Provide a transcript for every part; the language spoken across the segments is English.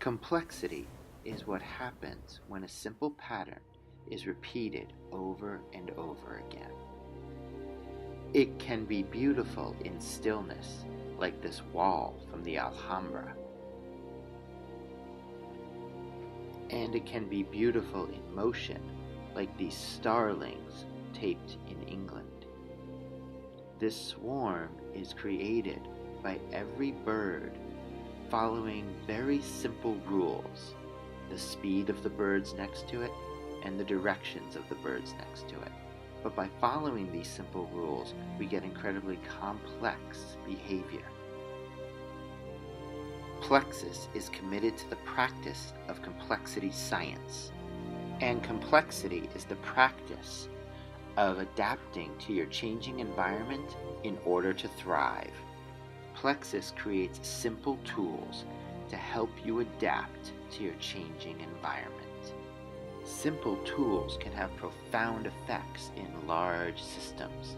Complexity is what happens when a simple pattern is repeated over and over again. It can be beautiful in stillness, like this wall from the Alhambra. And it can be beautiful in motion, like these starlings taped in England. This swarm is created by every bird following very simple rules, the speed of the birds next to it and the directions of the birds next to it. But by following these simple rules, we get incredibly complex behavior. Plexus is committed to the practice of complexity science, and complexity is the practice of adapting to your changing environment in order to thrive. Plexus creates simple tools to help you adapt to your changing environment. Simple tools can have profound effects in large systems.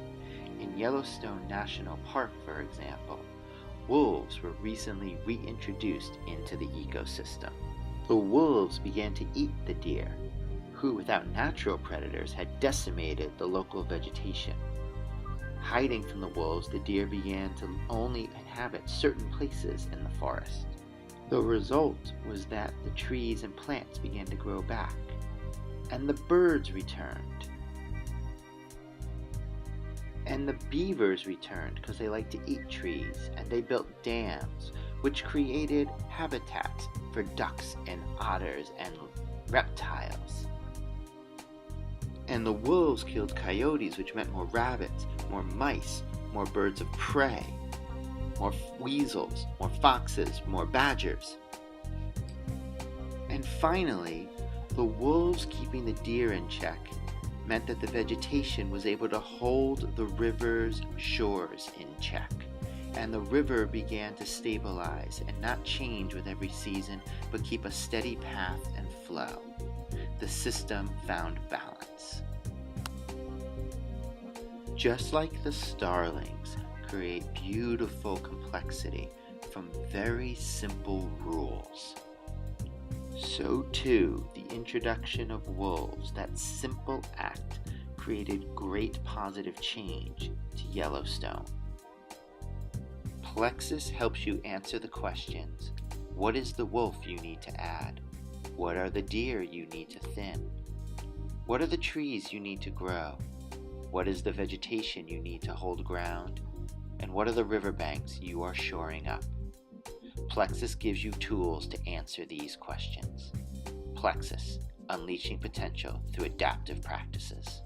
In Yellowstone National Park, for example, wolves were recently reintroduced into the ecosystem. The wolves began to eat the deer, who without natural predators had decimated the local vegetation. Hiding from the wolves, the deer began to only inhabit certain places in the forest. The result was that the trees and plants began to grow back, and the birds returned. And the beavers returned because they like to eat trees, and they built dams, which created habitats for ducks and otters and reptiles. And the wolves killed coyotes, which meant more rabbits, more mice, more birds of prey, more weasels, more foxes, more badgers. And finally, the wolves keeping the deer in check meant that the vegetation was able to hold the river's shores in check, and the river began to stabilize and not change with every season, but keep a steady path and flow. The system found balance. Just like the starlings create beautiful complexity from very simple rules, so too the introduction of wolves, that simple act, created great positive change to Yellowstone. Plexus helps you answer the questions: what is the wolf you need to add? What are the deer you need to thin? What are the trees you need to grow? What is the vegetation you need to hold ground? And what are the riverbanks you are shoring up? Plexus gives you tools to answer these questions. Plexus, unleashing potential through adaptive practices.